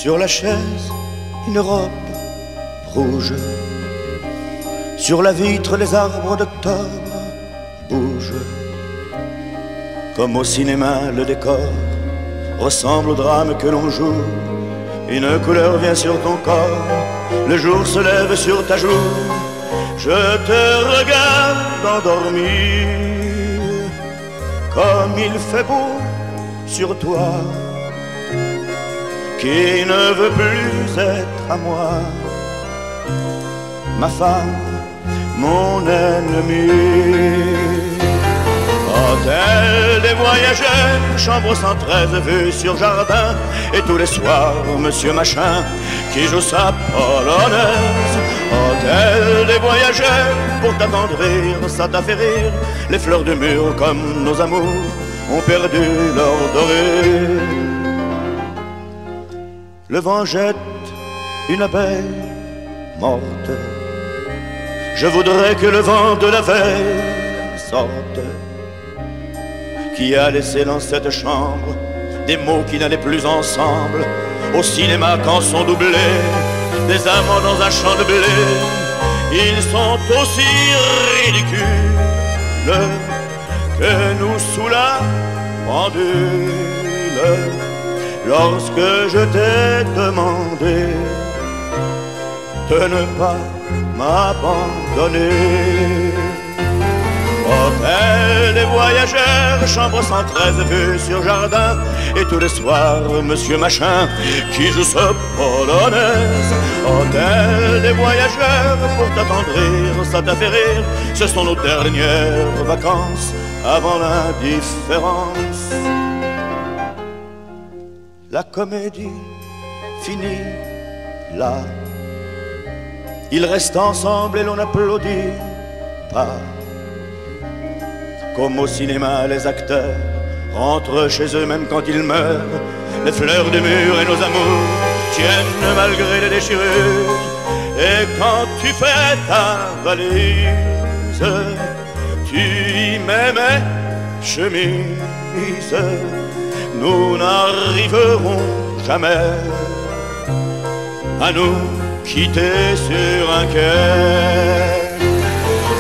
Sur la chaise, une robe rouge. Sur la vitre, les arbres d'octobre bougent. Comme au cinéma, le décor ressemble au drame que l'on joue. Une couleur vient sur ton corps, le jour se lève sur ta joue. Je te regarde endormir, comme il fait beau sur toi, qui ne veut plus être à moi, ma femme, mon ennemi. Hôtel des voyageurs, chambre 113, vue sur jardin. Et tous les soirs, monsieur machin qui joue sa polonaise. Hôtel des voyageurs, pour t'attendrir, ça t'a fait rire. Les fleurs du mur, comme nos amours, ont perdu leur dorée. Le vent jette une abeille morte. Je voudrais que le vent de la veille sorte, qui a laissé dans cette chambre des mots qui n'allaient plus ensemble. Au cinéma quand sont doublés des amants dans un champ de blé, ils sont aussi ridicules que nous sous la pendule. Lorsque je t'ai demandé de ne pas m'abandonner. Hôtel des voyageurs, chambre 113, vue sur jardin. Et tous les soirs, monsieur machin qui joue sa polonaise. Hôtel des voyageurs, pour t'attendrir, ça t'a fait rire. Ce sont nos dernières vacances avant l'indifférence. La comédie finit là. Ils restent ensemble et l'on n'applaudit pas. Comme au cinéma, les acteurs rentrent chez eux même quand ils meurent. Les fleurs du mur et nos amours tiennent malgré les déchirures. Et quand tu fais ta valise, tu y mets mes chemises. Nous n'arriverons jamais à nous quitter sur un quai.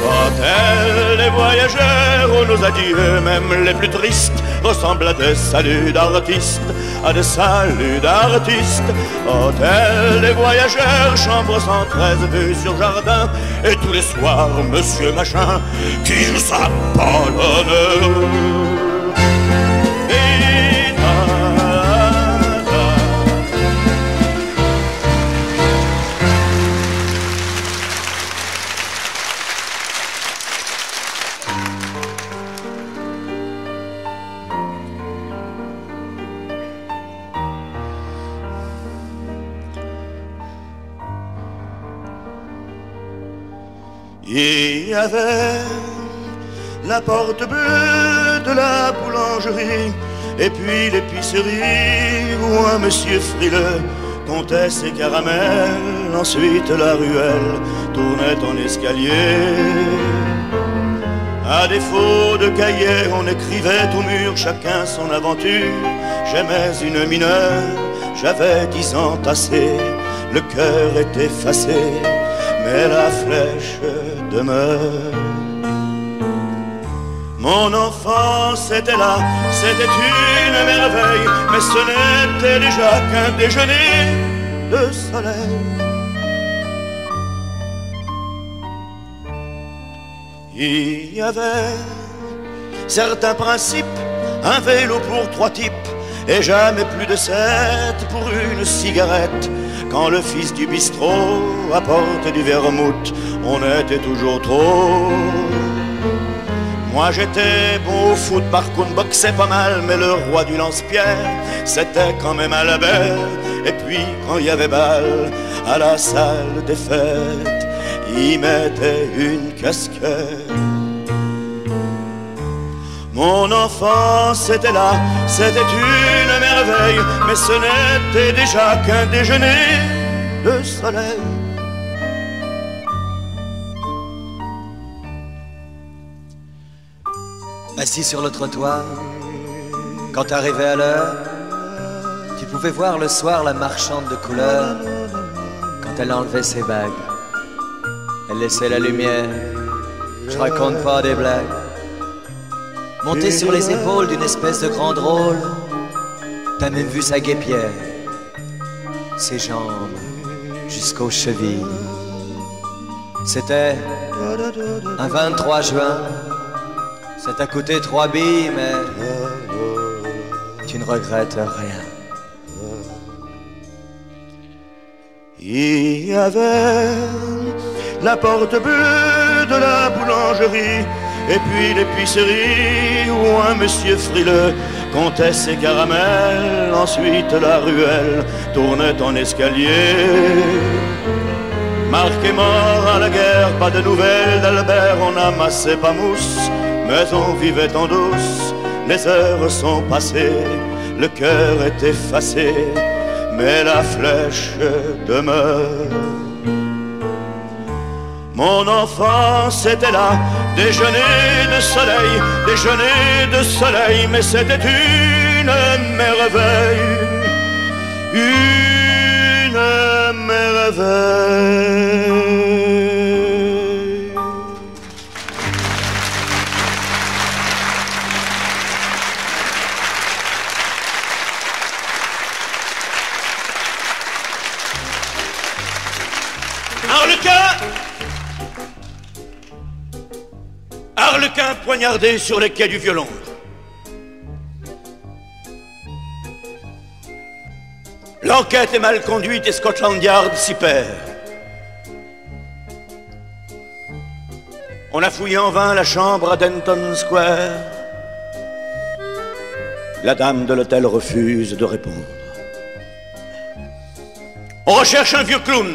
Hôtel des voyageurs, où nos adieux, même les plus tristes, ressemblent à des saluts d'artistes, à des saluts d'artistes. Hôtel des voyageurs, chambre 113, vue sur jardin. Et tous les soirs, monsieur machin qui joue sa polonaise. Il y avait la porte bleue de la boulangerie, et puis l'épicerie où un monsieur frileux comptait ses caramels. Ensuite la ruelle tournait en escalier. À défaut de cahiers, on écrivait au mur chacun son aventure. J'aimais une mineure, j'avais 10 ans tassés, le cœur est effacé, mais la flèche demeure. Mon enfance était là, c'était une merveille, mais ce n'était déjà qu'un déjeuner de soleil. Il y avait certains principes, un vélo pour 3 types, et jamais plus de 7 pour une cigarette. Quand le fils du bistrot apporte du vermouth, on était toujours trop. Moi j'étais bon au foot, par contre boxais pas mal, mais le roi du lance-pierre, c'était quand même Albert. Et puis quand il y avait balle à la salle des fêtes, il mettait une casquette. Mon enfance était là, c'était une merveille, mais ce n'était déjà qu'un déjeuner de soleil. Assis sur le trottoir, quand t'arrivais à l'heure, tu pouvais voir le soir la marchande de couleurs. Quand elle enlevait ses bagues, elle laissait la lumière. Je raconte pas des blagues. Montée sur les épaules d'une espèce de grand drôle, t'as même vu sa guêpière, ses jambes jusqu'aux chevilles. C'était un 23 juin. Ça t'a coûté 3 billes, mais tu ne regrettes rien. Il y avait la porte bleue de la boulangerie, et puis l'épicerie où un monsieur frileux comptait ses caramels. Ensuite la ruelle tournait en escalier. Marc est mort à la guerre, pas de nouvelles d'Albert. On n'amassait pas mousse, mais on vivait en douce. Les heures sont passées, le cœur est effacé, mais la flèche demeure. Mon enfance était là, déjeuner de soleil, mais c'était une merveille, une merveille. Arlequin poignardé sur les quais du Vieux-Londres. L'enquête est mal conduite et Scotland Yard s'y perd. On a fouillé en vain la chambre à Denton Square. La dame de l'hôtel refuse de répondre. On recherche un vieux clown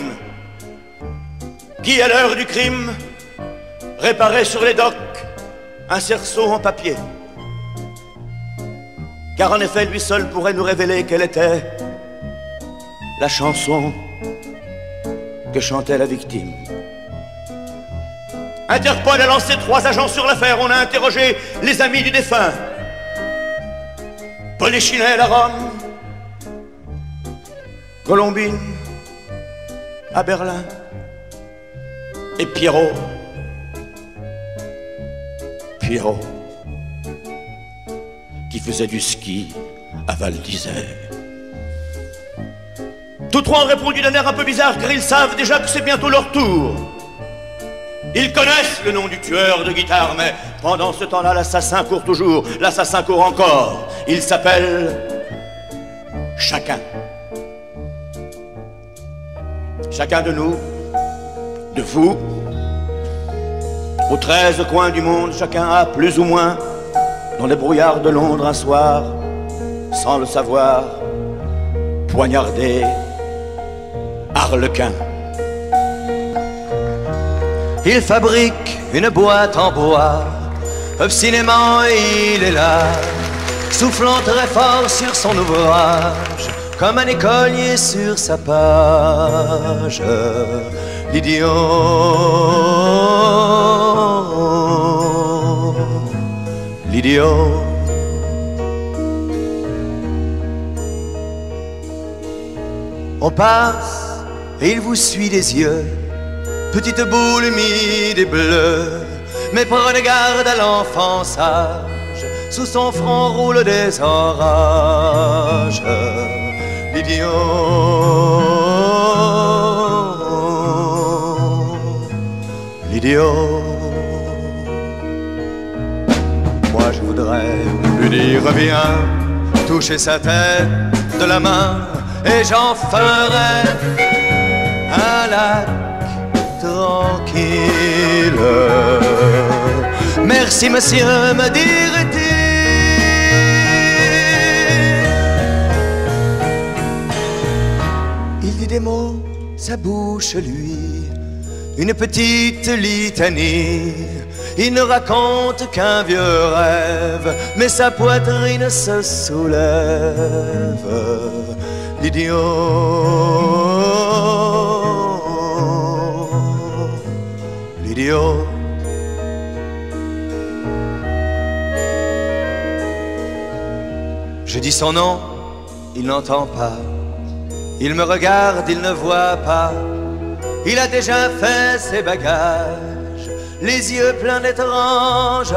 qui, à l'heure du crime, réparait sur les docks un cerceau en papier. Car en effet, lui seul pourrait nous révéler quelle était la chanson que chantait la victime. Interpol a lancé 3 agents sur l'affaire. On a interrogé les amis du défunt. Polichinelle à Rome, Colombine à Berlin et Pierrot, qui faisait du ski à Val d'Isère. Tous 3 ont répondu d'un air un peu bizarre, car ils savent déjà que c'est bientôt leur tour. Ils connaissent le nom du tueur de guitare, mais pendant ce temps-là, l'assassin court toujours, l'assassin court encore. Il s'appelle Chacun. Chacun de nous, de vous, aux 13 coins du monde, chacun a plus ou moins, dans les brouillards de Londres un soir, sans le savoir, poignardé Arlequin. Il fabrique une boîte en bois, obstinément il est là, soufflant très fort sur son ouvrage, comme un écolier sur sa page. L'idiot. On passe et il vous suit des yeux, petite boule humide et bleue, mais prenez garde à l'enfant sage, sous son front roule des orages. L'idiot. Moi je voudrais lui dire viens, toucher sa tête de la main, et j'en ferai un lac tranquille. Merci monsieur, me dirait-il. Il dit des mots, sa bouche lui, une petite litanie. Il ne raconte qu'un vieux rêve, mais sa poitrine se soulève. L'idiot. Je dis son nom il n'entend pas. Il me regarde, il ne voit pas. Il a déjà fait ses bagages, les yeux pleins d'étranges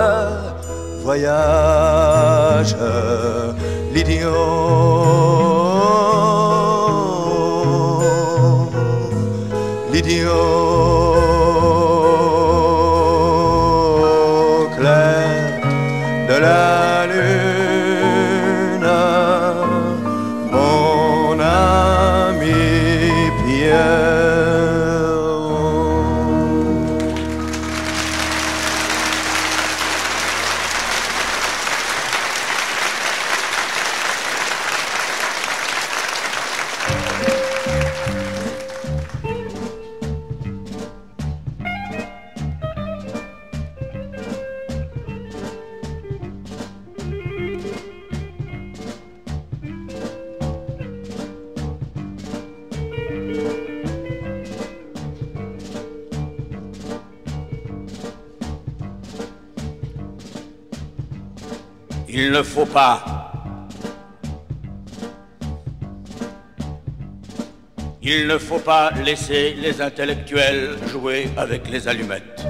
voyages. L'idiot clair de la lune, mon ami Pierre. Il ne faut pas. Il ne faut pas laisser les intellectuels jouer avec les allumettes.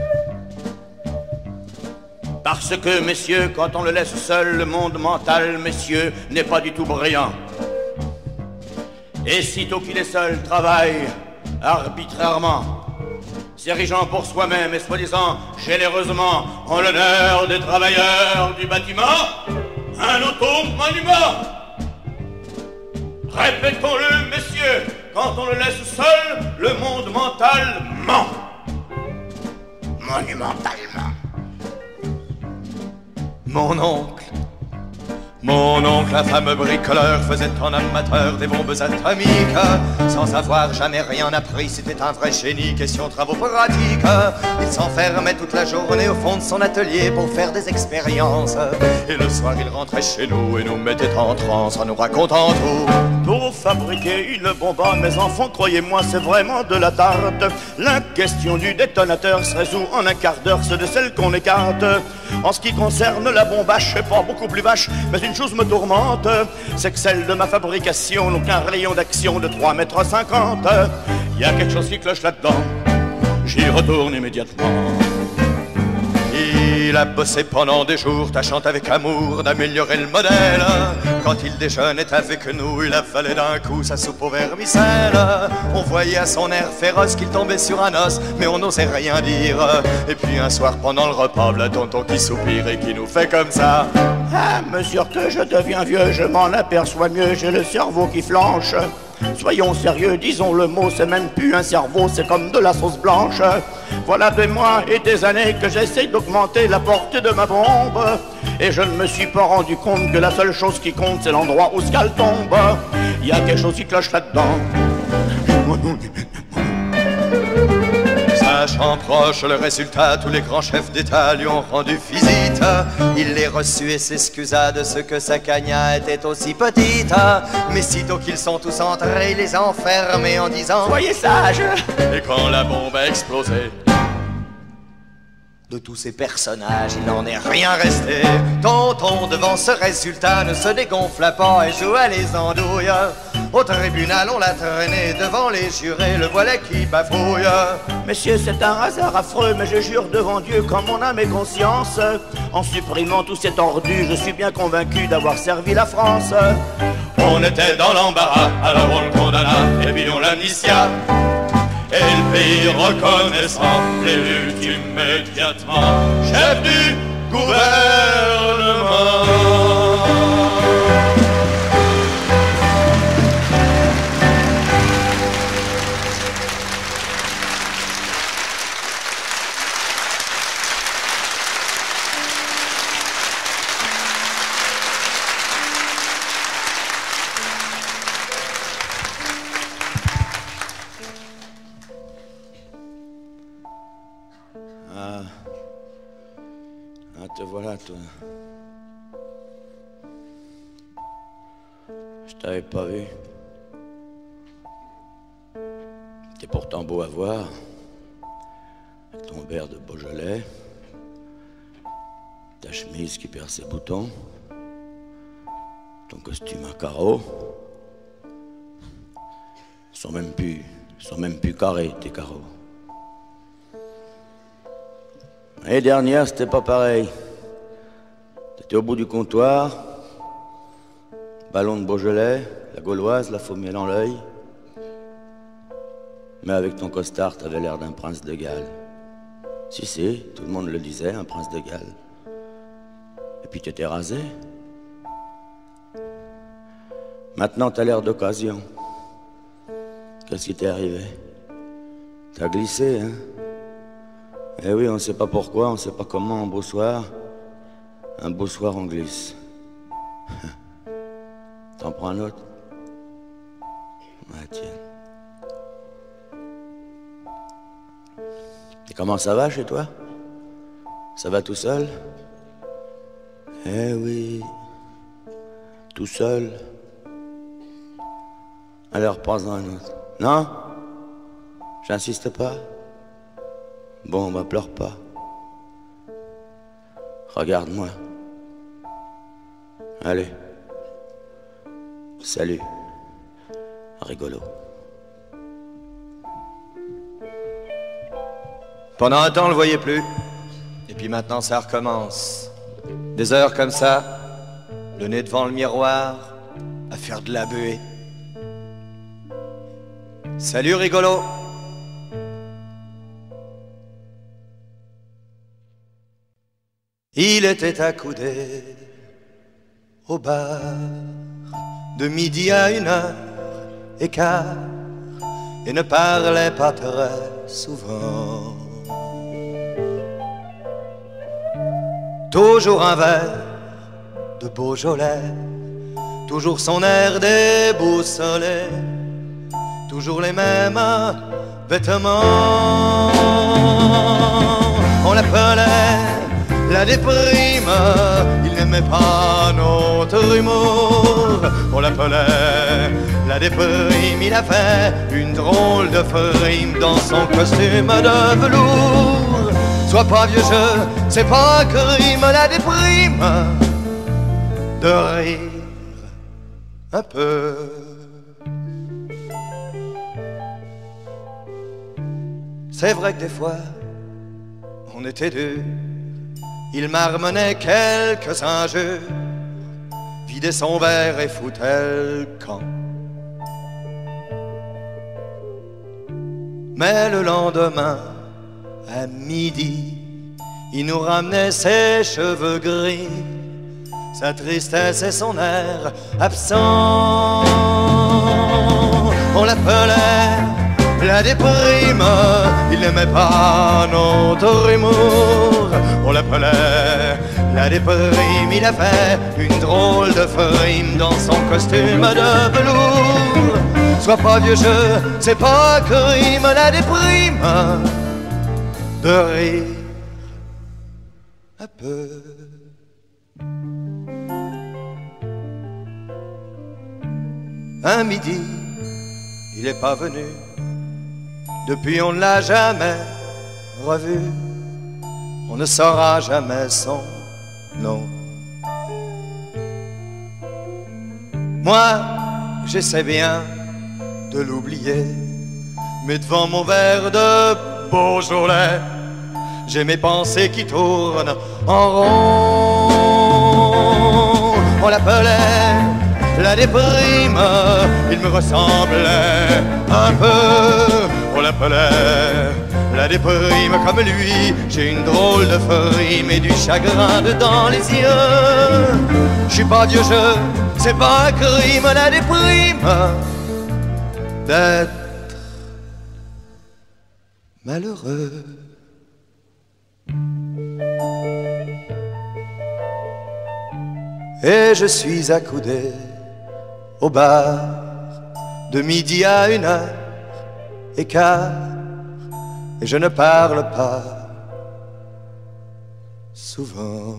Parce que, messieurs, quand on le laisse seul, le monde mental, messieurs, n'est pas du tout brillant. Et sitôt qu'il est seul, travaille arbitrairement, s'érigeant pour soi-même et soi-disant généreusement en l'honneur des travailleurs du bâtiment, un automonument. Répétons-le, messieurs, quand on le laisse seul, le monde mental ment. Monumentalement. Mon oncle, infâme bricoleur, faisait en amateur des bombes atomiques, sans avoir jamais rien appris, c'était un vrai génie, question travaux pratiques. Il s'enfermait toute la journée au fond de son atelier pour faire des expériences. Et le soir il rentrait chez nous et nous mettait en transe en nous racontant tout. Pour fabriquer une bombe, mes enfants, croyez-moi, c'est vraiment de la tarte. La question du détonateur se résout en un quart d'heure, c'est de celle qu'on écarte. En ce qui concerne la bombache, c'est pas beaucoup plus vache, mais une chose me tourmente, c'est que celle de ma fabrication n'a qu'un rayon d'action de 3,50 m. Il y a quelque chose qui cloche là-dedans, j'y retourne immédiatement. Il a bossé pendant des jours, tâchant avec amour d'améliorer le modèle. Quand il déjeunait avec nous, il avalait d'un coup sa soupe au vermicelle. On voyait à son air féroce qu'il tombait sur un os, mais on n'osait rien dire. Et puis un soir pendant le repas, le tonton qui soupire et qui nous fait comme ça. À mesure que je deviens vieux, je m'en aperçois mieux, j'ai le cerveau qui flanche. Soyons sérieux, disons le mot, c'est même plus un cerveau, c'est comme de la sauce blanche. Voilà des mois et des années que j'essaie d'augmenter la portée de ma bombe, et je ne me suis pas rendu compte que la seule chose qui compte, c'est l'endroit où ce qu'elle tombe. Il y a quelque chose qui cloche là-dedans. Sachant proche le résultat, tous les grands chefs d'État lui ont rendu visite. Il les reçut et s'excusa de ce que sa cagna était aussi petite. Mais sitôt qu'ils sont tous entrés, il les a enfermés en disant « Soyez sages !» Et quand la bombe a explosé, de tous ces personnages, il n'en est rien resté. Tonton, devant ce résultat, ne se dégonfla pas et jouait les andouilles. Au tribunal, on l'a traîné devant les jurés, le voilà qui bafouille. Messieurs, c'est un hasard affreux, mais je jure devant Dieu, comme mon âme et conscience, en supprimant tous ces tordus, je suis bien convaincu d'avoir servi la France. On était dans l'embarras, alors on le condamna, et puis on l'amnistia. Et le pays reconnaissant l'élu immédiatement chef du gouvernement. Te voilà, toi. Je t'avais pas vu. T'es pourtant beau à voir. Ton verre de Beaujolais, ta chemise qui perd ses boutons, ton costume à carreaux, sont même plus carrés, tes carreaux. L'année dernière, c'était pas pareil. T'étais au bout du comptoir, ballon de Beaujolais, la gauloise, la faumière dans l'œil. Mais avec ton costard, t'avais l'air d'un prince de Galles. Si, tout le monde le disait, un prince de Galles. Et puis t'étais rasé. Maintenant, t'as l'air d'occasion. Qu'est-ce qui t'est arrivé? T'as glissé, hein? Eh oui, on sait pas pourquoi, on sait pas comment, un beau soir, on glisse. T'en prends un autre? Ouais, tiens. Et comment ça va chez toi? Ça va tout seul? Eh oui, tout seul. Alors prends-en un autre. Non? J'insiste pas? Bon, bah pleure pas. Regarde-moi. Allez. Salut. Rigolo. Pendant un temps, on le voyait plus. Et puis maintenant, ça recommence. Des heures comme ça, le nez devant le miroir, à faire de la buée. Salut, rigolo. Il était accoudé au bar de midi à 1h15 et ne parlait pas très souvent. Toujours un verre de Beaujolais, toujours son air déboussolé, toujours les mêmes vêtements. On l'appelait la déprime, il n'aimait pas notre humour. On l'appelait la déprime, il a fait une drôle de frime dans son costume de velours. Sois pas vieux jeu, c'est pas crime, la déprime, de rire un peu. C'est vrai que des fois, on était deux. Il marmonnait quelques injures, vidait son verre et foutait le camp. Mais le lendemain, à midi, il nous ramenait ses cheveux gris, sa tristesse et son air absent. On l'appelait la déprime, il n'aimait pas notre humour. On l'appelait la déprime, il a fait une drôle de frime dans son costume de velours. Sois pas vieux jeu, c'est pas crime, la déprime, de rire un peu. Un midi, il est pas venu. Depuis on ne l'a jamais revu. On ne saura jamais son nom. Moi, j'essaie bien de l'oublier, mais devant mon verre de Beaujolais, j'ai mes pensées qui tournent en rond. On l'appelait la déprime, il me ressemblait un peu. On l'appelait la déprime, comme lui, j'ai une drôle de frime et du chagrin dedans les yeux. Je suis pas vieux jeu, c'est pas un crime, la déprime, d'être malheureux. Et je suis accoudé au bar de midi à 1h15 et je ne parle pas souvent.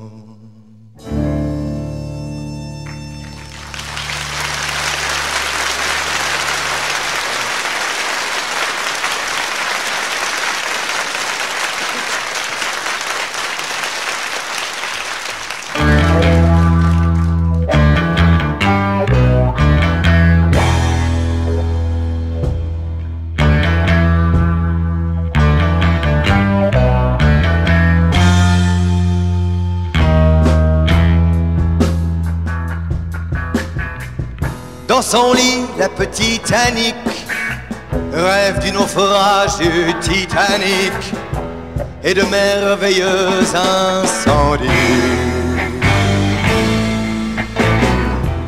son lit, la petite Annick rêve du naufrage du Titanic et de merveilleux incendies.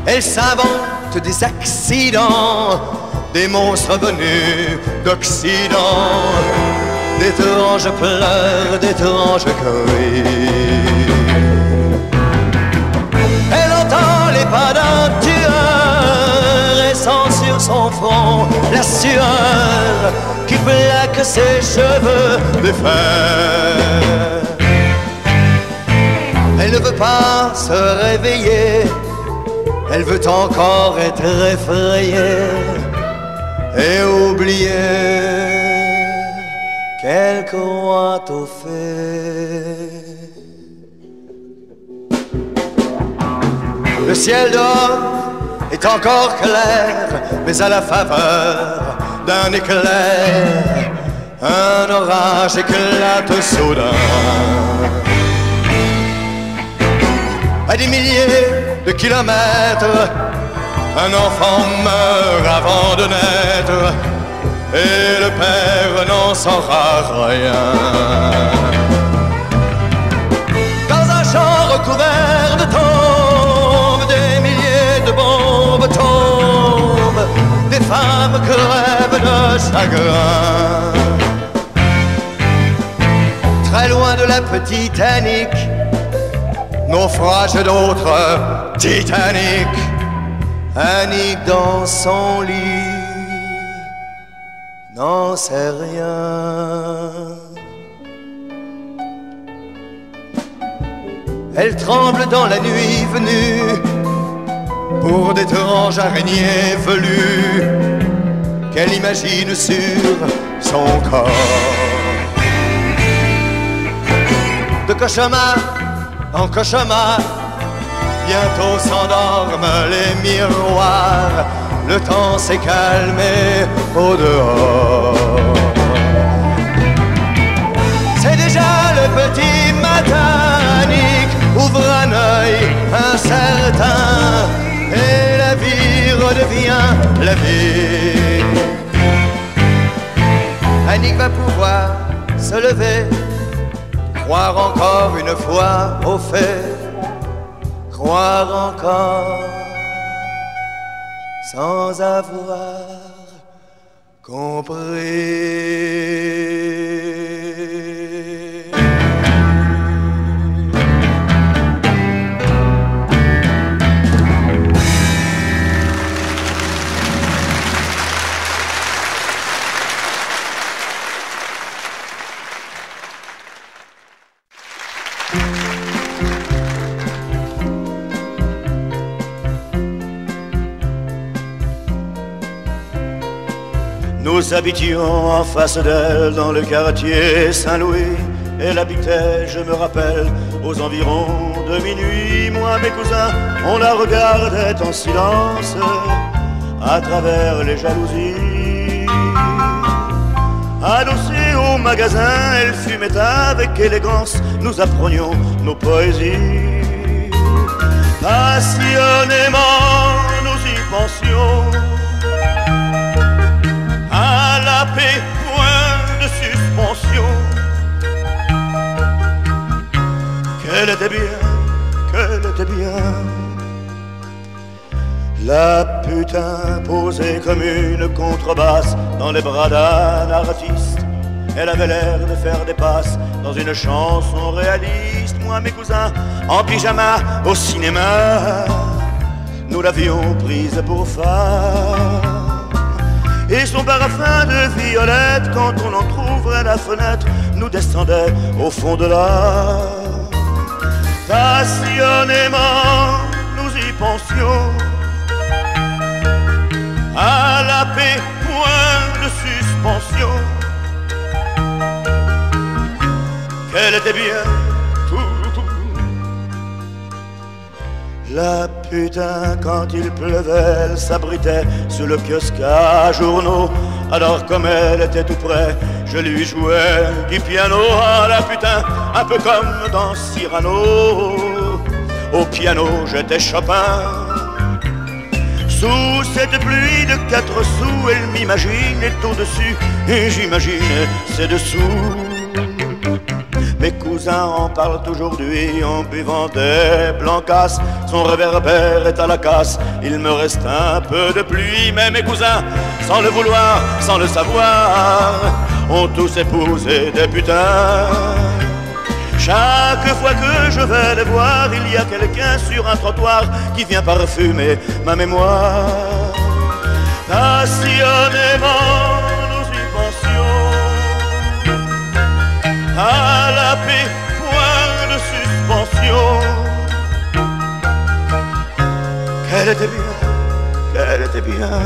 Elle s'invente des accidents, des monstres venus d'Occident, d'étranges pleurs, d'étranges cris. Elle entend les pas d'un tueur et sent sur son front la sueur qui plaque ses cheveux de fer. Elle ne veut pas se réveiller, elle veut encore être effrayée et oublier qu'elle croit aux faits. Le ciel dehors est encore clair, mais à la faveur d'un éclair, un orage éclate soudain. À des milliers de kilomètres, un enfant meurt avant de naître, et le père n'en saura rien. Dans un champ recouvert de tombes, des milliers de bombes tombent, des femmes crèvent de chagrin. Très loin de la petite Annick, naufrage d'autres Titanic. Annick dans son lit n'en sait rien. Elle tremble dans la nuit venue pour d'étranges araignées velues qu'elle imagine sur son corps. De cauchemar en cauchemar, bientôt s'endorment les miroirs, le temps s'est calmé au dehors. C'est déjà le petit matin, Annick ouvre un œil incertain et la vie redevient la vie. Annick va pouvoir se lever, croire encore une fois au fait, croire encore sans avoir compris. Nous habitions en face d'elle dans le quartier Saint-Louis. Elle habitait, je me rappelle, aux environs de minuit. Moi, mes cousins, on la regardait en silence à travers les jalousies. Adossée au magasin, elle fumait avec élégance. Nous apprenions nos poésies. Passionnément, nous y pensions. À la paix, point de suspension. Qu'elle était bien, qu'elle était bien. La putain posée comme une contrebasse dans les bras d'un artiste. Elle avait l'air de faire des passes dans une chanson réaliste. Moi, mes cousins, en pyjama au cinéma, nous l'avions prise pour femme. Et son parfum de violette, quand on entrouvrait la fenêtre, nous descendait au fond de l'âme. Passionnément, nous y pensions. À la paix, point de suspension. Qu'elle était bien, tout. La putain, quand il pleuvait, elle s'abritait sous le kiosque à journaux. Alors comme elle était tout près, je lui jouais du piano. Ah la putain, un peu comme dans Cyrano. Au piano j'étais Chopin. Sous cette pluie de 4 sous, elle m'imagine est au-dessus, et j'imagine c'est dessous. Mes cousins en parlent aujourd'hui en buvant des blancasses. Son réverbère est à la casse, il me reste un peu de pluie. Mais mes cousins, sans le vouloir, sans le savoir, ont tous épousé des putains. Chaque fois que je vais les voir, il y a quelqu'un sur un trottoir qui vient parfumer ma mémoire. Passionnément nous y pensions, à la paix, point de suspension. Qu'elle était bien, qu'elle était bien.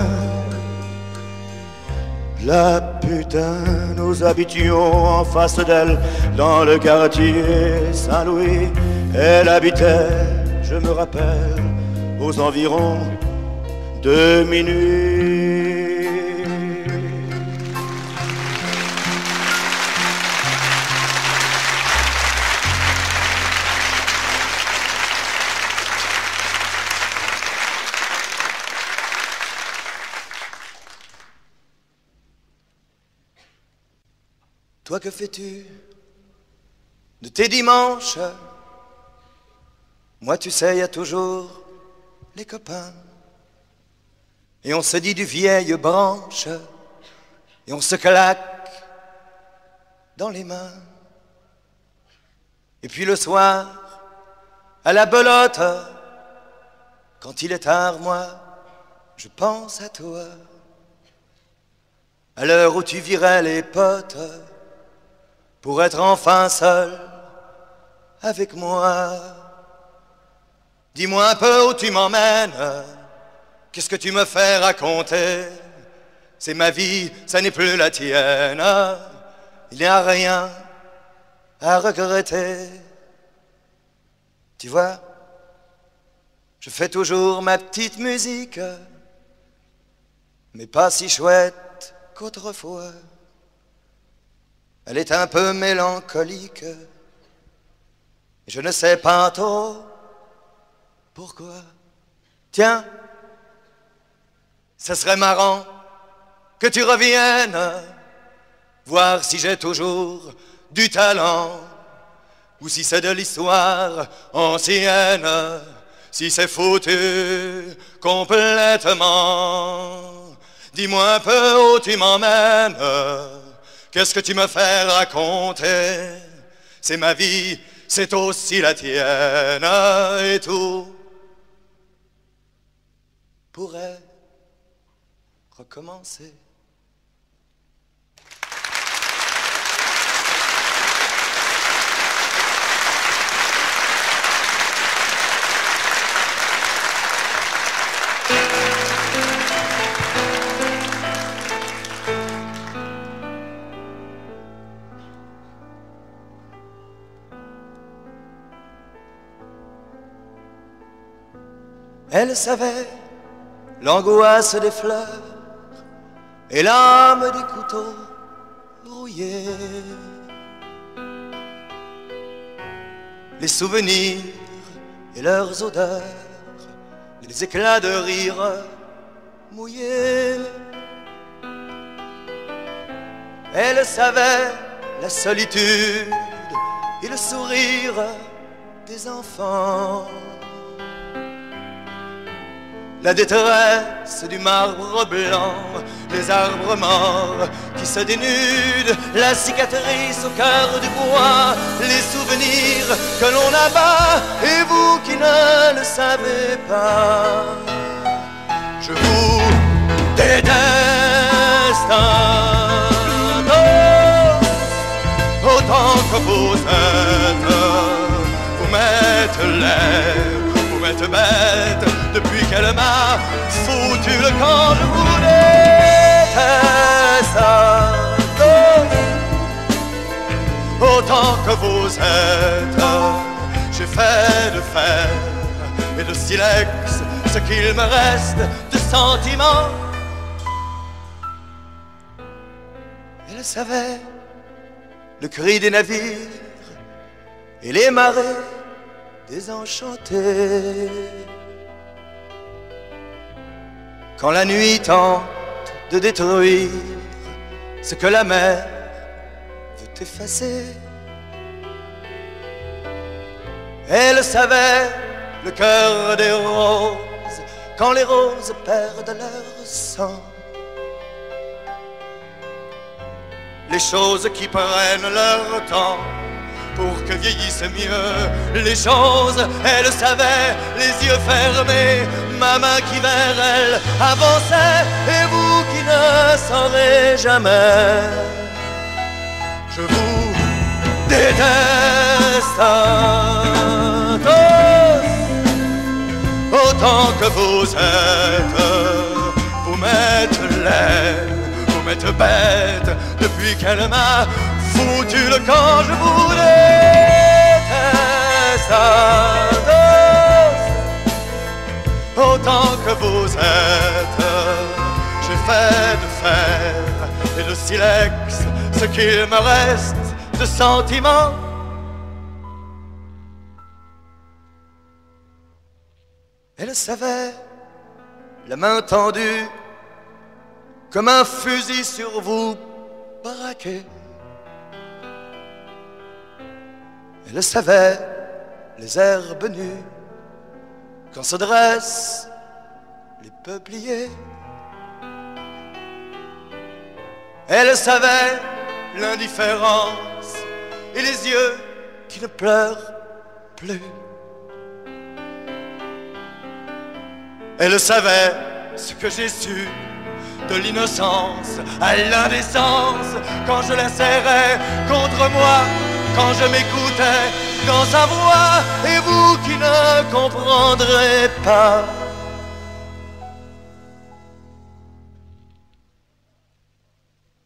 La putain, nous habitions en face d'elle, dans le quartier Saint-Louis. Elle habitait, je me rappelle, aux environs de minuit. Toi, que fais-tu de tes dimanches? Moi, tu sais, y a toujours les copains. Et on se dit du vieille branche, et on se claque dans les mains. Et puis le soir, à la belote, quand il est tard, moi, je pense à toi. À l'heure où tu virais les potes, pour être enfin seul avec moi. Dis-moi un peu où tu m'emmènes, qu'est-ce que tu me fais raconter? C'est ma vie, ça n'est plus la tienne, il n'y a rien à regretter. Tu vois, je fais toujours ma petite musique, mais pas si chouette qu'autrefois. Elle est un peu mélancolique, et je ne sais pas trop pourquoi. Tiens, ce serait marrant que tu reviennes, voir si j'ai toujours du talent, ou si c'est de l'histoire ancienne, si c'est foutu complètement. Dis-moi un peu où tu m'emmènes, qu'est-ce que tu me fais raconter? C'est ma vie, c'est aussi la tienne, et tout pourrait recommencer. Elle savait l'angoisse des fleurs et l'âme des couteaux rouillés, les souvenirs et leurs odeurs, les éclats de rire mouillés. Elle savait la solitude et le sourire des enfants, la détresse du marbre blanc, les arbres morts qui se dénudent, la cicatrice au cœur du bois, les souvenirs que l'on abat, et vous qui ne le savez pas, je vous déteste. Autant que vous êtes, vous m'êtes laid, vous m'êtes bête, depuis qu'elle m'a foutu le camp, je vous déteste. Autant que vous êtes, j'ai fait de fer et de silex ce qu'il me reste de sentiments. Elle savait le cri des navires et les marées désenchantées. Quand la nuit tente de détruire ce que la mer veut effacer. Elle savait le cœur des roses quand les roses perdent leur sang. Les choses qui prennent leur temps pour que vieillissent mieux les choses. Elle savait, les yeux fermés, ma main qui vers elle avançait. Et vous qui ne saurez jamais, je vous déteste tous, autant que vous êtes. Vous m'êtes laide, vous m'êtes bête, depuis qu'elle m'a foutu le camp. Je vous déteste tous, autant que vous êtes. J'ai fait de fer et de silex ce qu'il me reste de sentiments. Elle savait, la main tendue, comme un fusil sur vous braqué. Elle savait, les herbes nues, quand se dressent les peupliers. Elle savait l'indifférence et les yeux qui ne pleurent plus. Elle savait ce que j'ai su de l'innocence à l'indécence, quand je la serrais contre moi, quand je m'écoutais dans sa voix. Et vous qui ne comprendrez pas,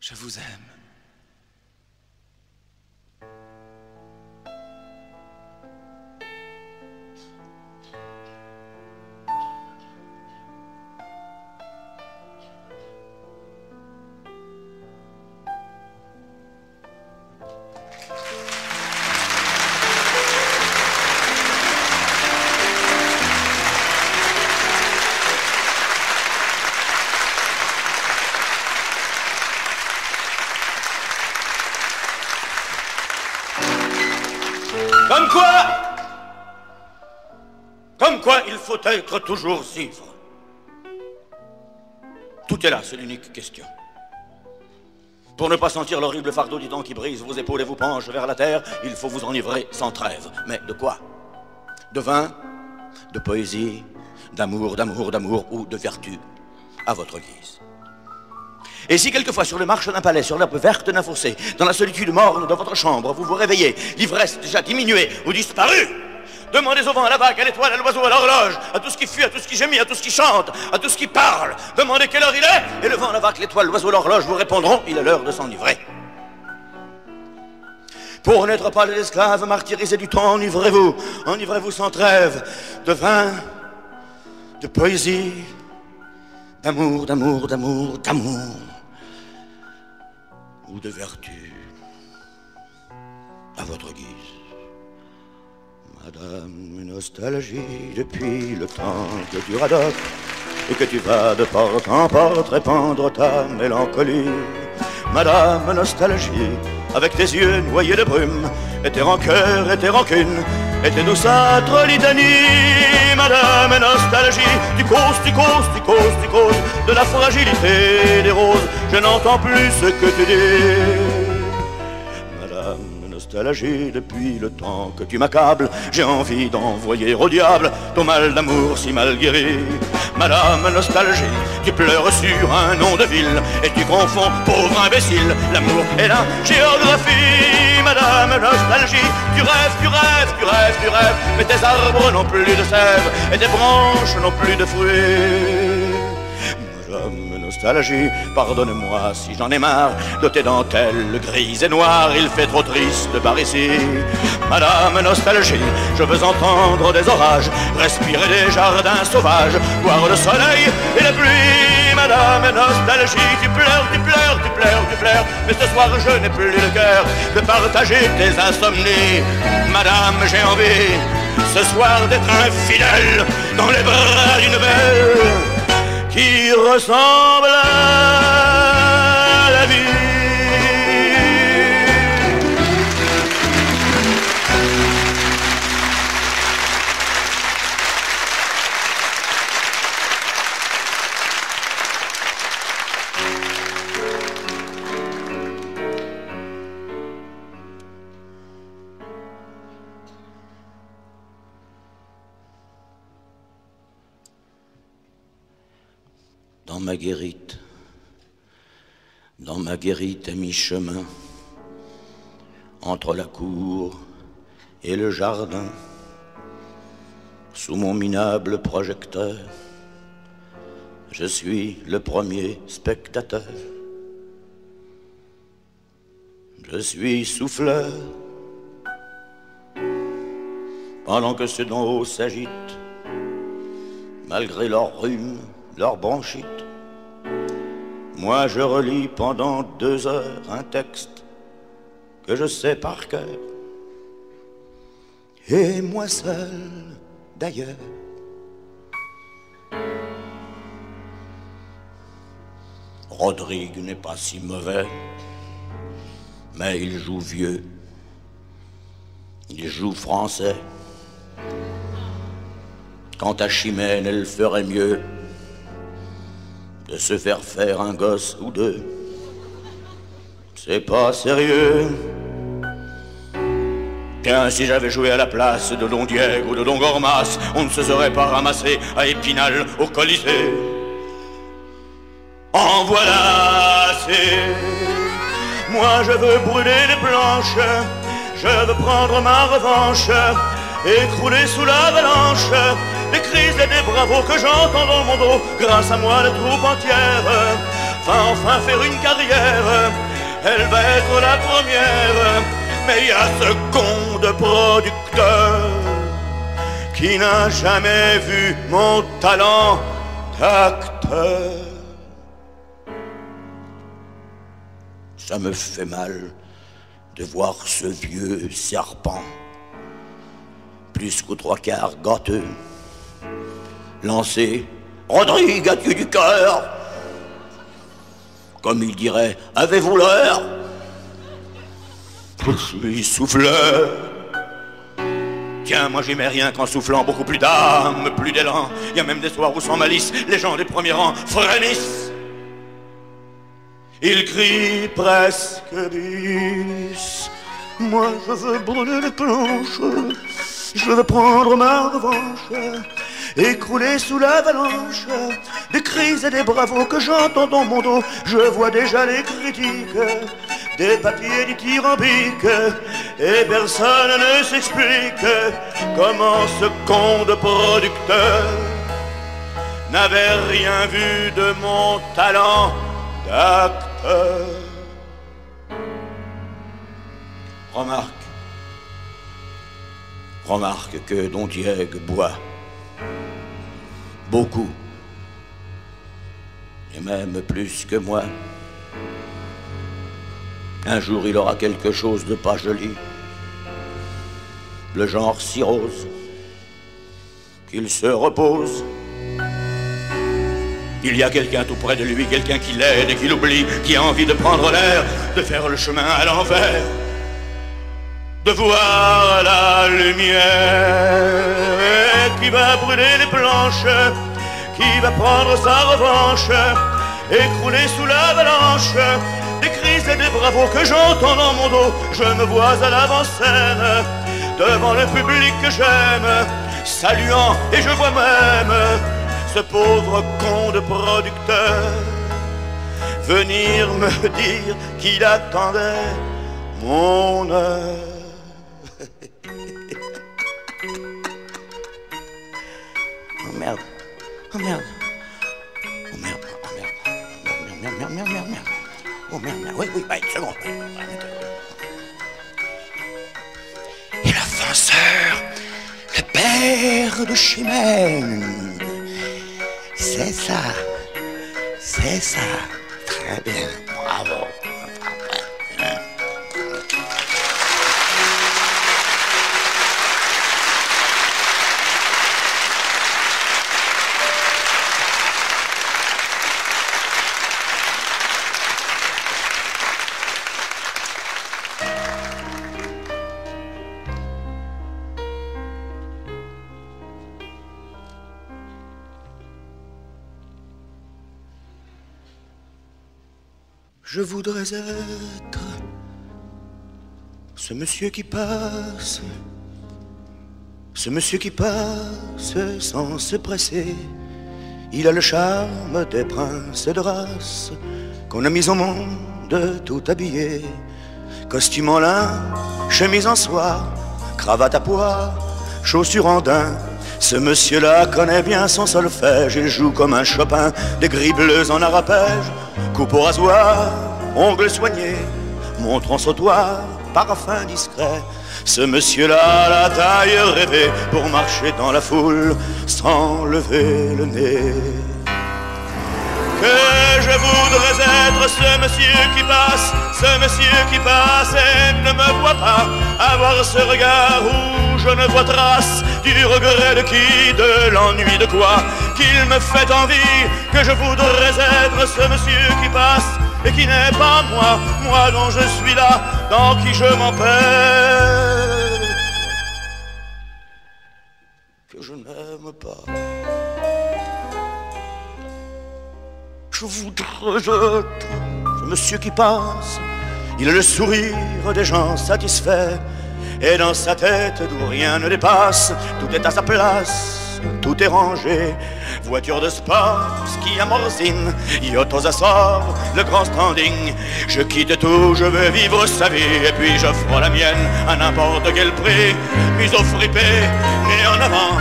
je vous aime. Comme quoi il faut être toujours ivre. Tout est là, c'est l'unique question. Pour ne pas sentir l'horrible fardeau du temps qui brise vos épaules et vous penche vers la terre, il faut vous enivrer sans trêve. Mais de quoi? De vin, de poésie, d'amour, d'amour, d'amour ou de vertu, à votre guise. Et si quelquefois sur les marches d'un palais, sur l'herbe verte d'un fossé, dans la solitude morne de votre chambre, vous vous réveillez, l'ivresse déjà diminuée ou disparue, demandez au vent, à la vague, à l'étoile, à l'oiseau, à l'horloge, à tout ce qui fuit, à tout ce qui gémit, à tout ce qui chante, à tout ce qui parle. Demandez quelle heure il est, et le vent, la vague, l'étoile, l'oiseau, l'horloge vous répondront, il est l'heure de s'enivrer. Pour n'être pas les esclaves martyrisés du temps, enivrez-vous, enivrez-vous sans trêve, de vin, de poésie, d'amour, d'amour, d'amour, d'amour, ou de vertu, à votre guise. Madame, une nostalgie depuis le temps que tu radotes et que tu vas de porte en porte répandre ta mélancolie. Madame, nostalgie, avec tes yeux noyés de brume, et tes rancœurs et tes rancunes, et tes douceâtres litanies. Madame, nostalgie, tu causes, tu causes, tu causes, tu causes de la fragilité des roses. Je n'entends plus ce que tu dis. Nostalgie, depuis le temps que tu m'accables, j'ai envie d'envoyer au diable ton mal d'amour si mal guéri. Madame nostalgie, tu pleures sur un nom de ville et tu confonds, pauvre imbécile, l'amour et la géographie. Madame nostalgie, tu rêves, tu rêves, tu rêves, tu rêves, mais tes arbres n'ont plus de sève et tes branches n'ont plus de fruits. Madame nostalgie, pardonne-moi si j'en ai marre de tes dentelles grises et noires, il fait trop triste par ici. Madame nostalgie, je veux entendre des orages, respirer des jardins sauvages, voir le soleil et la pluie. Madame nostalgie, tu pleures, tu pleures, tu pleures, tu pleures, mais ce soir je n'ai plus le cœur de partager tes insomnies. Madame, j'ai envie ce soir d'être infidèle dans les bras d'une belle qui ressemble à la vie. Dans ma guérite à mi-chemin, entre la cour et le jardin, sous mon minable projecteur, je suis le premier spectateur. Je suis souffleur, pendant que ceux d'en haut s'agitent, malgré leur rhume, leur bronchite. Moi je relis pendant 2 heures un texte que je sais par cœur. Et moi seul d'ailleurs. Rodrigue n'est pas si mauvais, mais il joue vieux. Il joue français. Quant à Chimène, elle ferait mieux de se faire un gosse ou 2. C'est pas sérieux. Tiens, si j'avais joué à la place de Don Diego ou de Don Gormas, on ne se serait pas ramassé à Épinal au Colisée. En voilà assez. Moi je veux brûler les planches, je veux prendre ma revanche, écrouler sous l'avalanche des cris et des bravos que j'entends dans mon dos. Grâce à moi la troupe entière va enfin faire une carrière. Elle va être la première. Mais il y a ce con de producteur qui n'a jamais vu mon talent d'acteur. Ça me fait mal de voir ce vieux serpent, plus qu'aux 3/4 gâteux, lancer « Rodrigue, as-tu du cœur ?» Comme il dirait « Avez-vous l'heure ?» Je suis souffleur. Tiens, moi j'aimais rien qu'en soufflant beaucoup plus d'âme, plus d'élan. Il y a même des soirs où sans malice, les gens des premiers rangs frémissent. Ils crient presque bis. Moi je veux brûler les planches, je veux prendre ma revanche, écrouler sous l'avalanche des cris et des bravos que j'entends dans mon dos. Je vois déjà les critiques, des papiers dithyrambiques, et personne ne s'explique comment ce con de producteur n'avait rien vu de mon talent d'acteur. Remarque que Don Diego boit beaucoup, et même plus que moi. Un jour il aura quelque chose de pas joli, le genre cirrhose, qu'il se repose. Il y a quelqu'un tout près de lui, quelqu'un qui l'aide et qui l'oublie, qui a envie de prendre l'air, de faire le chemin à l'envers, de voir la lumière, et qui va brûler les planches, qui va prendre sa revanche, écrouler sous l'avalanche des cris et des bravos que j'entends dans mon dos. Je me vois à l'avant-scène, devant le public que j'aime, saluant, et je vois même ce pauvre con de producteur venir me dire qu'il attendait mon heure. Oh merde, oh merde, oh merde, oh merde, merde, merde, merde, merde. Oh merde, oui, une seconde. Et le fonceur, le père de Chimène. C'est ça, très bien, bravo. Je voudrais être ce monsieur qui passe, ce monsieur qui passe sans se presser. Il a le charme des princes de race qu'on a mis au monde tout habillé. Costume en lin, chemise en soie, cravate à pois, chaussures en daim. Ce monsieur-là connaît bien son solfège. Il joue comme un Chopin, des grilles bleues en arapège. Coupe au rasoir, ongles soignés, montre en sautoir, parfum discret. Ce monsieur-là a la taille rêvée pour marcher dans la foule sans lever le nez. Que je voudrais être ce monsieur qui passe et ne me voit pas, avoir ce regard où je ne vois trace du regret de qui, de l'ennui de quoi, qu'il me fait envie. Que je voudrais être ce monsieur qui passe et qui n'est pas moi, moi dont je suis là, dans qui je m'empêche, que je n'aime pas. Je voudrais être ce monsieur qui passe. Il a le sourire des gens satisfaits, et dans sa tête d'où rien ne dépasse, tout est à sa place, tout est rangé. Voiture de sport, ski à morzine, yacht aux Açores, le grand standing. Je quitte tout, je veux vivre sa vie, et puis j'offre la mienne à n'importe quel prix. Museau fripé, nez en avant,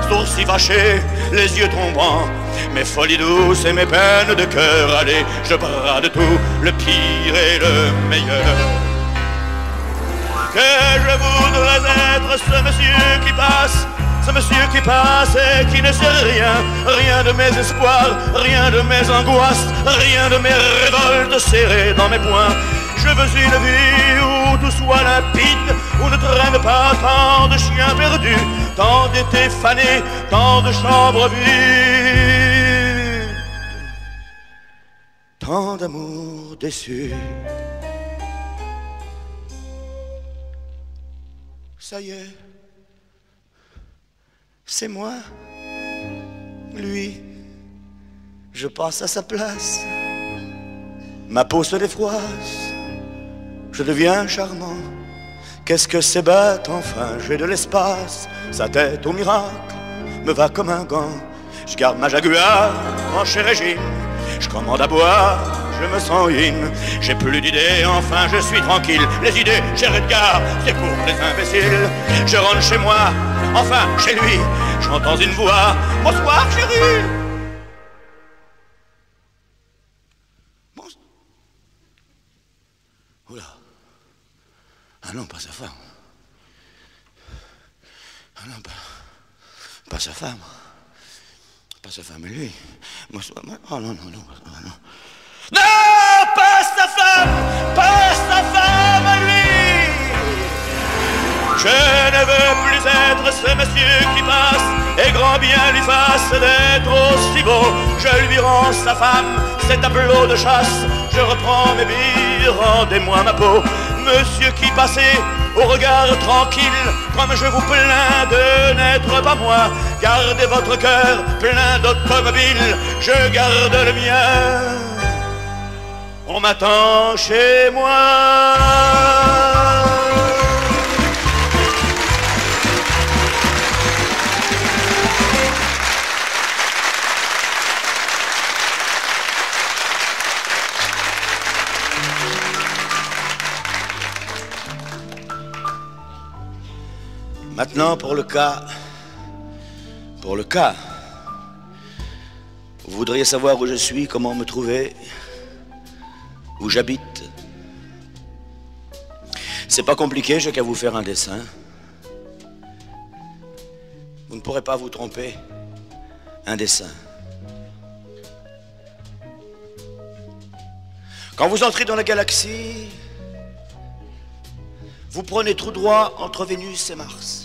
sourcils fâchés, les yeux tombants. Mes folies douces et mes peines de cœur, allez, je brade tout, le pire et le meilleur. Que je voudrais être ce monsieur qui passe, ce monsieur qui passe et qui ne sait rien, rien de mes espoirs, rien de mes angoisses, rien de mes révoltes serrées dans mes poings. Je veux une vie où tout soit limpide, où ne traîne pas tant de chiens perdus, tant d'étés fanés, tant de chambres vides, tant d'amour déçu. Ça y est, c'est moi, lui, je passe à sa place. Ma peau se défroisse, je deviens charmant. Qu'est-ce que c'est bête, enfin, j'ai de l'espace. Sa tête au miracle me va comme un gant. Je garde ma Jaguar en chez régime, je commande à boire, je me sens in. J'ai plus d'idées, enfin je suis tranquille. Les idées, cher Edgar, c'est pour les imbéciles. Je rentre chez moi, enfin chez lui, j'entends une voix. Bonsoir chérie. Oula. Ah non, pas sa femme. Ah non, pas sa femme. Pas sa femme et lui. Oh non, non, non, non. Non, pas sa femme à lui. Je ne veux plus être ce monsieur qui passe, et grand bien lui fasse d'être aussi beau. Je lui rends sa femme, ses tableaux de chasse. Je reprends mes billes, rendez-moi ma peau. Monsieur qui passait au regard tranquille, comme je vous plains de n'être pas moi. Gardez votre cœur plein d'automobiles, je garde le mien. On m'attend chez moi. Maintenant, pour le cas, vous voudriez savoir où je suis, comment me trouver, où j'habite. C'est pas compliqué, j'ai qu'à vous faire un dessin. Vous ne pourrez pas vous tromper. Un dessin. Quand vous entrez dans la galaxie, vous prenez tout droit entre Vénus et Mars.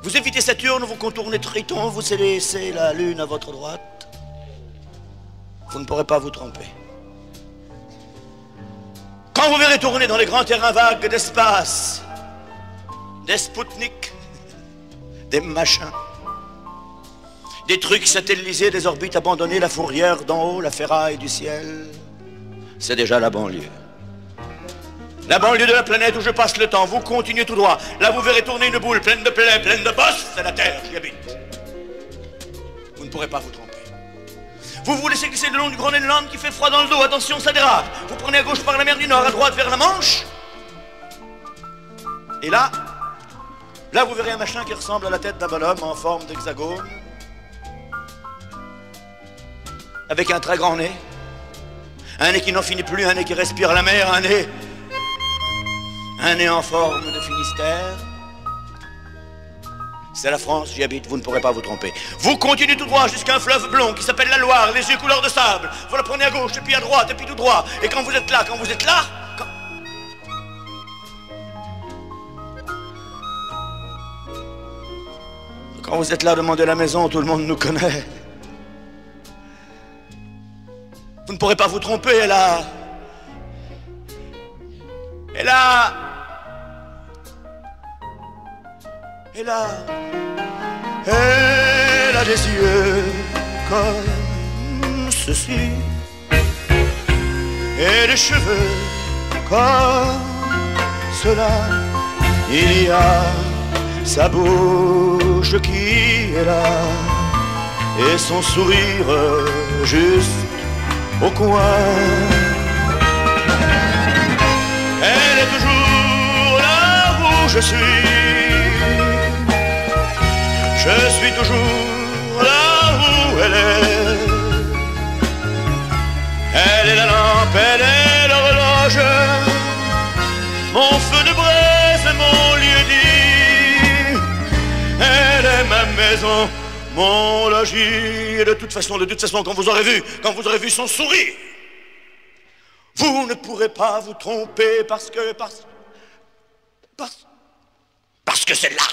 Vous évitez Saturne, vous contournez Triton, vous laissez la Lune à votre droite. Vous ne pourrez pas vous tromper. Quand vous verrez tourner dans les grands terrains vagues d'espace, des Spoutniks, des machins, Des trucs satellisés, des orbites abandonnées, la fourrière d'en haut, la ferraille du ciel. C'est déjà la banlieue. La banlieue de la planète où je passe le temps. Vous continuez tout droit. Là, vous verrez tourner une boule pleine de plaies, pleine de bosses. C'est la terre, j'y habite. Vous ne pourrez pas vous tromper. Vous vous laissez glisser le long du Groenland qui fait froid dans le dos. Attention, ça dérape. Vous prenez à gauche par la mer du Nord, à droite vers la Manche. Et là, vous verrez un machin qui ressemble à la tête d'un bonhomme en forme d'hexagone. Avec un très grand nez. Un nez qui n'en finit plus, un nez qui respire la mer, un nez en forme de Finistère. C'est la France, j'y habite, vous ne pourrez pas vous tromper. Vous continuez tout droit jusqu'à un fleuve blond qui s'appelle la Loire, les yeux couleur de sable. Vous la prenez à gauche, et puis à droite, et puis tout droit. Et quand vous êtes là, quand vous êtes là, demandez à la maison, tout le monde nous connaît. Vous ne pourrez pas vous tromper, elle a des yeux comme ceci et des cheveux comme cela. Il y a sa bouche qui est là et son sourire juste au coin. Elle est toujours là où je suis. Je suis toujours là où elle est. Elle est la lampe, elle est l'horloge, mon feu de braise, mon lieu dit. Elle est ma maison, mon logis. Et de toute façon, quand vous aurez vu son sourire, vous ne pourrez pas vous tromper parce que c'est là.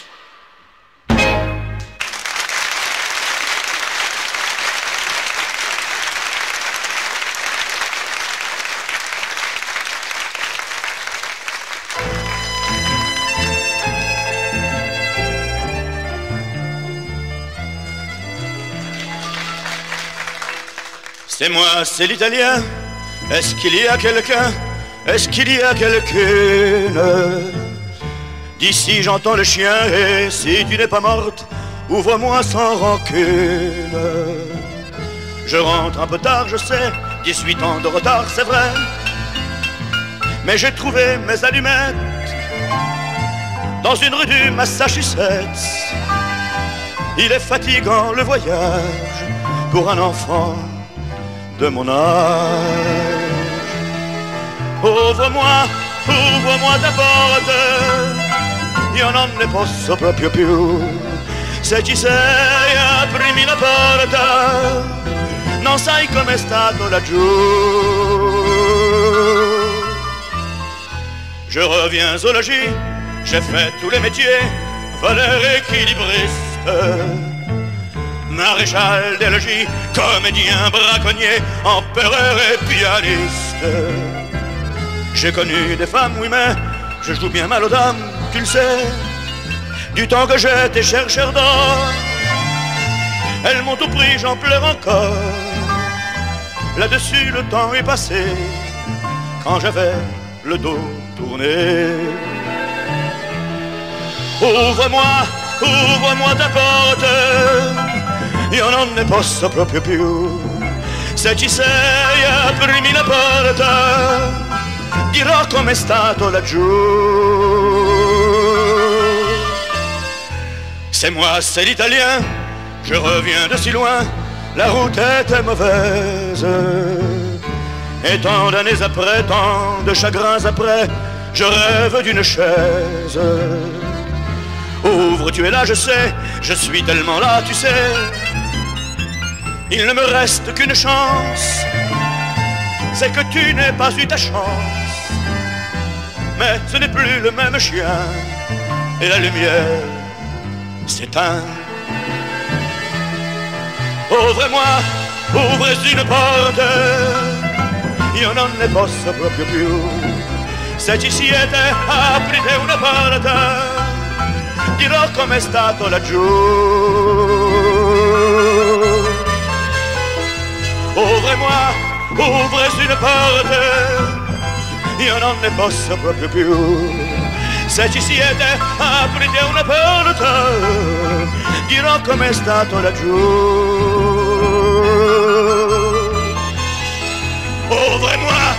C'est moi, c'est l'italien. Est-ce qu'il y a quelqu'un? Est-ce qu'il y a quelqu'une? D'ici j'entends le chien et si tu n'es pas morte, ouvre-moi sans rancune. Je rentre un peu tard, je sais, 18 ans de retard, c'est vrai. Mais j'ai trouvé mes allumettes dans une rue du Massachusetts. Il est fatigant le voyage pour un enfant de mon âge. Ouvre-moi ta porte, io non ne posso proprio più. Se ci sei aprimi la porta, non sai com'è stato laggiù. Je reviens au logis, j'ai fait tous les métiers, voleur, équilibriste, maréchal des logis, comédien, braconnier, empereur et pianiste. J'ai connu des femmes, oui, mais je joue bien mal aux dames, tu le sais. Du temps que j'étais chercheur d'or, elles m'ont tout pris, j'en pleure encore. Là-dessus, le temps est passé, quand j'avais le dos tourné. Ouvre-moi ta porte, io non ne posso proprio più. Se ci sei, aprimi la porta, dirò com'è stato laggiù. C'est moi, c'est l'italien, je reviens de si loin, la route était mauvaise. Et tant d'années après, tant de chagrins après, je rêve d'une chaise. Ouvre, tu es là, je sais, je suis tellement là, tu sais. Il ne me reste qu'une chance, c'est que tu n'aies pas eu ta chance. Mais ce n'est plus le même chien, et la lumière s'éteint. Ouvre une porte, io non ne posso proprio più. Se ci siete, aprite una porta, dirò com'è stato laggiù. ouvrez-moi, ouvrez une porte, io non ne posso proprio più. Se ci siete, aprite una porta, dirò com'è stato laggiù. Ouvrez-moi,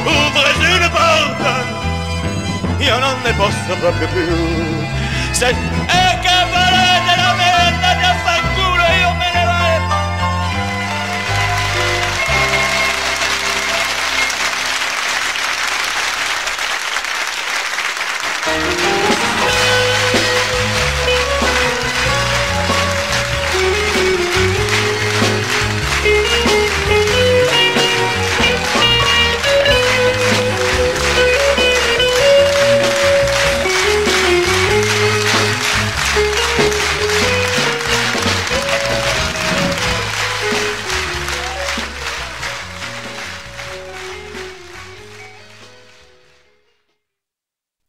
ouvrez une porte, io non ne posso proprio più. E che